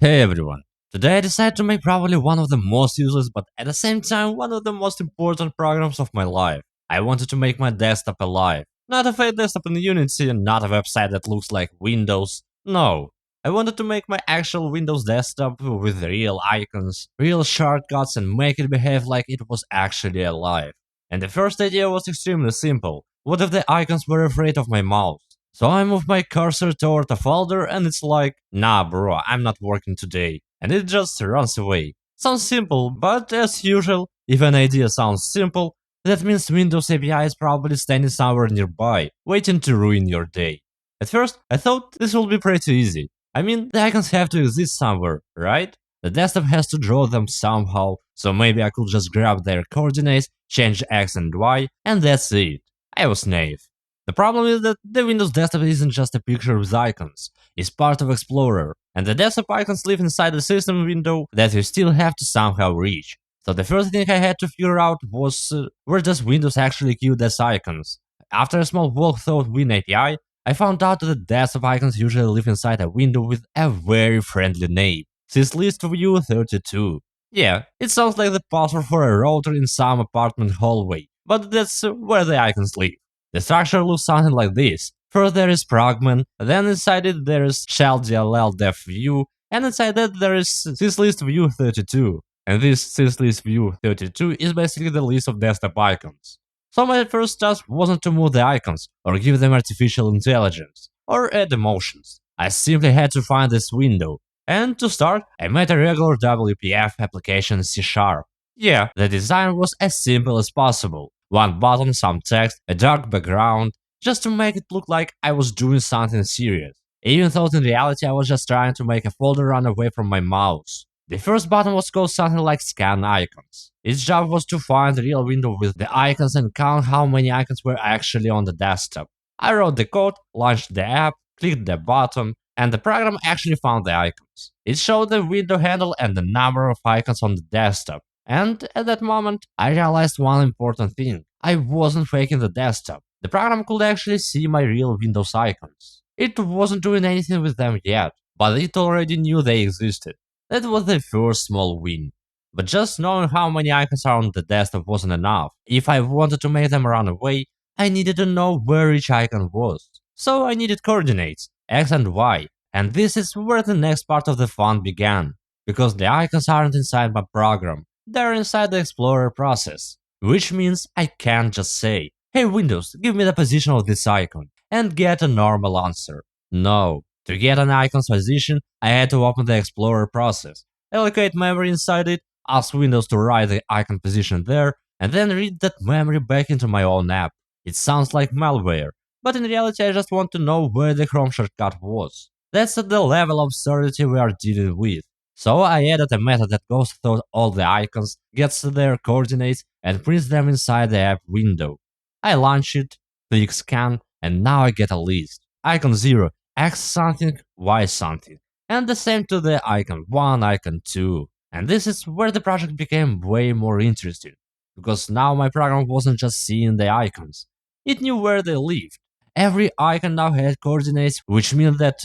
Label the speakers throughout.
Speaker 1: Hey everyone! Today I decided to make probably one of the most useless but at the same time one of the most important programs of my life. I wanted to make my desktop alive. Not a fake desktop in Unity, not a website that looks like Windows. No. I wanted to make my actual Windows desktop with real icons, real shortcuts and make it behave like it was actually alive. And the first idea was extremely simple. What if the icons were afraid of my mouse? So I move my cursor toward a folder and it's like, nah bro, I'm not working today. And it just runs away. Sounds simple, but as usual, if an idea sounds simple, that means Windows API is probably standing somewhere nearby, waiting to ruin your day. At first, I thought this would be pretty easy. I mean, the icons have to exist somewhere, right? The desktop has to draw them somehow, so maybe I could just grab their coordinates, change X and Y, and that's it. I was naive. The problem is that the Windows desktop isn't just a picture with icons, it's part of Explorer, and the desktop icons live inside the system window that you still have to somehow reach. So the first thing I had to figure out was where does Windows actually keep these icons? After a small walkthrough of WinAPI, I found out that the desktop icons usually live inside a window with a very friendly name, syslist-view32. Yeah, it sounds like the password for a router in some apartment hallway, but that's where the icons live. The structure looks something like this. First there is Frogman, then inside it there is shell.dll dev view, and inside that there is syslist view 32. And this syslist view 32 is basically the list of desktop icons. So my first task wasn't to move the icons, or give them artificial intelligence, or add emotions. I simply had to find this window. And to start, I made a regular WPF application C#. Yeah, the design was as simple as possible. One button, some text, a dark background, just to make it look like I was doing something serious. Even though in reality I was just trying to make a folder run away from my mouse. The first button was called something like scan icons. Its job was to find the real window with the icons and count how many icons were actually on the desktop. I wrote the code, launched the app, clicked the button, and the program actually found the icons. It showed the window handle and the number of icons on the desktop. And at that moment, I realized one important thing. I wasn't faking the desktop. The program could actually see my real Windows icons. It wasn't doing anything with them yet, but it already knew they existed. That was the first small win. But just knowing how many icons are on the desktop wasn't enough. If I wanted to make them run away, I needed to know where each icon was. So I needed coordinates, X and Y, and this is where the next part of the fun began. Because the icons aren't inside my program, they're inside the Explorer process. Which means I can't just say, hey Windows, give me the position of this icon, and get a normal answer. No. To get an icon's position, I had to open the Explorer process, allocate memory inside it, ask Windows to write the icon position there, and then read that memory back into my own app. It sounds like malware, but in reality I just want to know where the Chrome shortcut was. That's at the level of absurdity we are dealing with. So I added a method that goes through all the icons, gets their coordinates, and prints them inside the app window. I launch it, click scan, and now I get a list. Icon 0, X something, Y something. And the same to the icon 1, icon 2. And this is where the project became way more interesting. Because now my program wasn't just seeing the icons, it knew where they lived. Every icon now had coordinates, which means that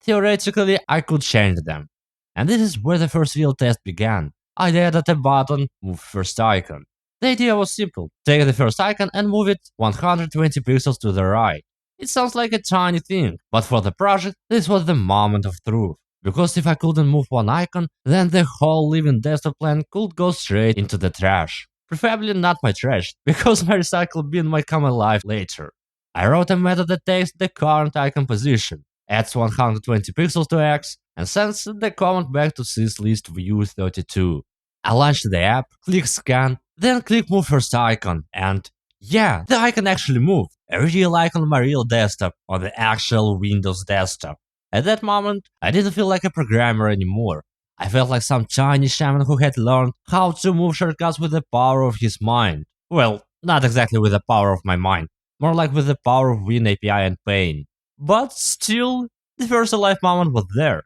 Speaker 1: theoretically I could change them. And this is where the first real test began. I added a button, move first icon. The idea was simple. Take the first icon and move it 120 pixels to the right. It sounds like a tiny thing, but for the project, this was the moment of truth. Because if I couldn't move one icon, then the whole living desktop plan could go straight into the trash. Preferably not my trash, because my recycle bin might come alive later. I wrote a method that takes the current icon position, adds 120 pixels to X, and sends the comment back to syslist-view32. I launch the app, click scan, then click move first icon, and yeah, the icon actually moved. A real icon on my real desktop, on the actual Windows desktop. At that moment, I didn't feel like a programmer anymore. I felt like some Chinese shaman who had learned how to move shortcuts with the power of his mind. Well, not exactly with the power of my mind, more like with the power of WinAPI and pain. But still, the first alive moment was there.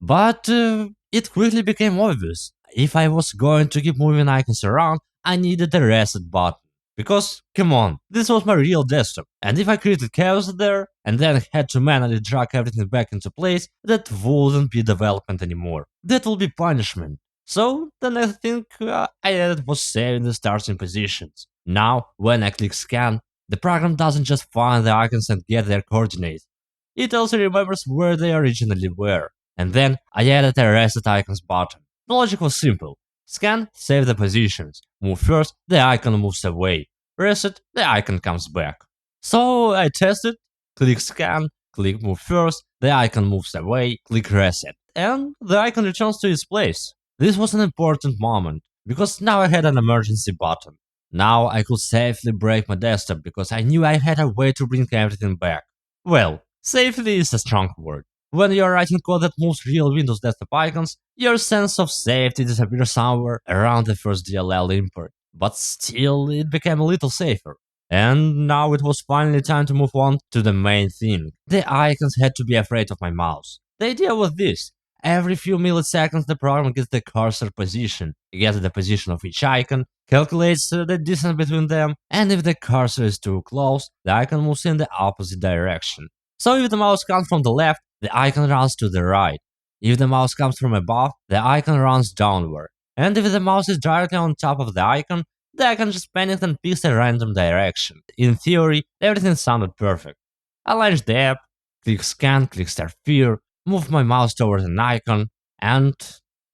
Speaker 1: But it quickly became obvious. If I was going to keep moving icons around, I needed a reset button. Because, come on, this was my real desktop, and if I created chaos there, and then had to manually drag everything back into place, that wouldn't be development anymore. That will be punishment. So, the next thing I added was saving the starting positions. Now, when I click scan, the program doesn't just find the icons and get their coordinates. It also remembers where they originally were. And then I added a reset icons button. The logic was simple. Scan, save the positions. Move first, the icon moves away. Reset, the icon comes back. So I tested, click scan, click move first, the icon moves away, click reset, and the icon returns to its place. This was an important moment, because now I had an emergency button. Now I could safely break my desktop because I knew I had a way to bring everything back. Well, safely is a strong word. When you're writing code that moves real Windows desktop icons, your sense of safety disappears somewhere around the first DLL import. But still, it became a little safer. And now it was finally time to move on to the main thing. The icons had to be afraid of my mouse. The idea was this. Every few milliseconds, the program gets the cursor position, gets the position of each icon, calculates the distance between them, and if the cursor is too close, the icon moves in the opposite direction. So if the mouse comes from the left, the icon runs to the right. If the mouse comes from above, the icon runs downward. And if the mouse is directly on top of the icon just panics and picks a random direction. In theory, everything sounded perfect. I launched the app, click scan, click start fear, moved my mouse towards an icon, and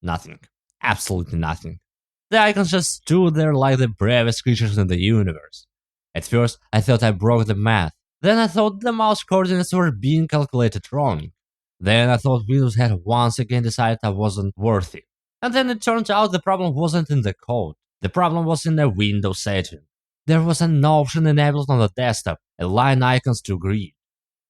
Speaker 1: nothing. Absolutely nothing. The icons just stood there like the bravest creatures in the universe. At first, I thought I broke the math. Then I thought the mouse coordinates were being calculated wrong. Then I thought Windows had once again decided I wasn't worthy. And then it turned out the problem wasn't in the code. The problem was in the Windows setting. There was an option enabled on the desktop, align icons to grid.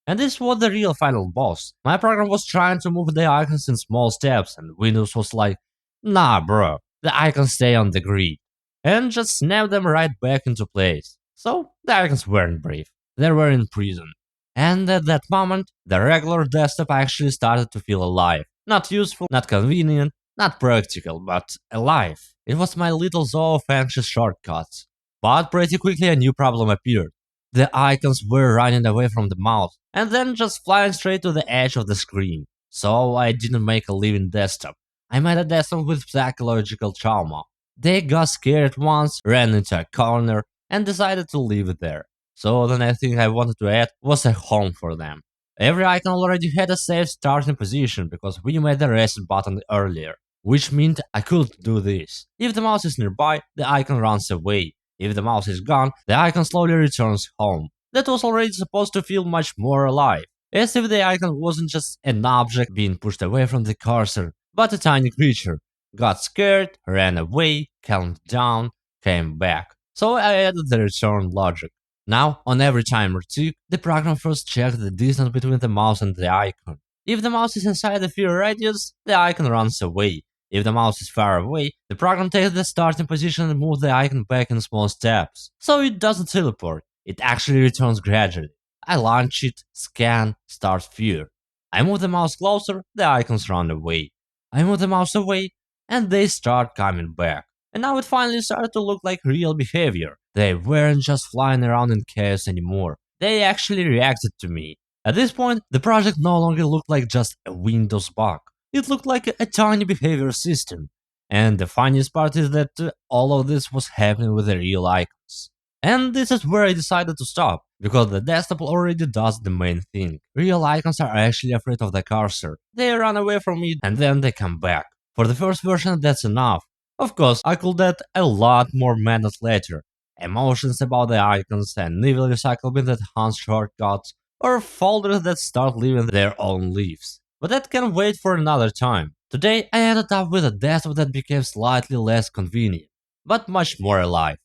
Speaker 1: And this was the real final boss. My program was trying to move the icons in small steps, and Windows was like, nah, bro, the icons stay on the grid. And just snap them right back into place. So the icons weren't brave, they were in prison. And at that moment, the regular desktop actually started to feel alive. Not useful, not convenient, not practical, but alive. It was my little zoo of anxious shortcuts. But pretty quickly a new problem appeared. The icons were running away from the mouse and then just flying straight to the edge of the screen. So I didn't make a living desktop. I made a desktop with psychological trauma. They got scared once, ran into a corner, and decided to leave it there. So the next thing I wanted to add was a home for them. Every icon already had a safe starting position because we made the reset button earlier, which meant I could do this. If the mouse is nearby, the icon runs away. If the mouse is gone, the icon slowly returns home. That was already supposed to feel much more alive, as if the icon wasn't just an object being pushed away from the cursor, but a tiny creature. Got scared, ran away, calmed down, came back. So I added the return logic. Now, on every timer tick, the program first checks the distance between the mouse and the icon. If the mouse is inside the fear radius, the icon runs away. If the mouse is far away, the program takes the starting position and moves the icon back in small steps. So it doesn't teleport, it actually returns gradually. I launch it, scan, start fear. I move the mouse closer, the icons run away. I move the mouse away, and they start coming back. And now it finally started to look like real behavior. They weren't just flying around in chaos anymore. They actually reacted to me. At this point, the project no longer looked like just a Windows bug. It looked like a tiny behavior system. And the funniest part is that all of this was happening with the real icons. And this is where I decided to stop, because the desktop already does the main thing. Real icons are actually afraid of the cursor. They run away from it and then they come back. For the first version, that's enough. Of course, I could add a lot more methods later. Emotions about the icons, and evil recycling that hunts shortcuts, or folders that start leaving their own leaves. But that can wait for another time. Today I ended up with a desktop that became slightly less convenient, but much more alive.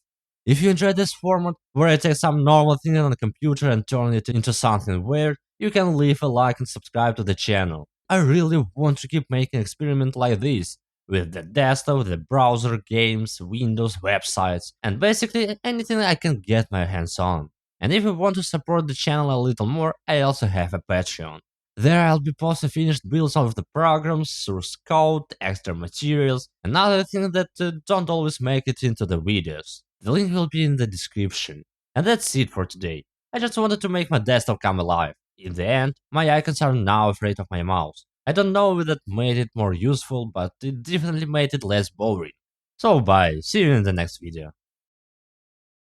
Speaker 1: If you enjoyed this format, where I take some normal thing on a computer and turn it into something weird, you can leave a like and subscribe to the channel. I really want to keep making experiments like this, with the desktop, the browser, games, Windows, websites, and basically anything I can get my hands on. And if you want to support the channel a little more, I also have a Patreon. There I'll be posting finished builds of the programs, source code, extra materials, and other things that don't always make it into the videos. The link will be in the description. And that's it for today. I just wanted to make my desktop come alive. In the end, my icons are now afraid of my mouse. I don't know if that made it more useful, but it definitely made it less boring. So bye, see you in the next video.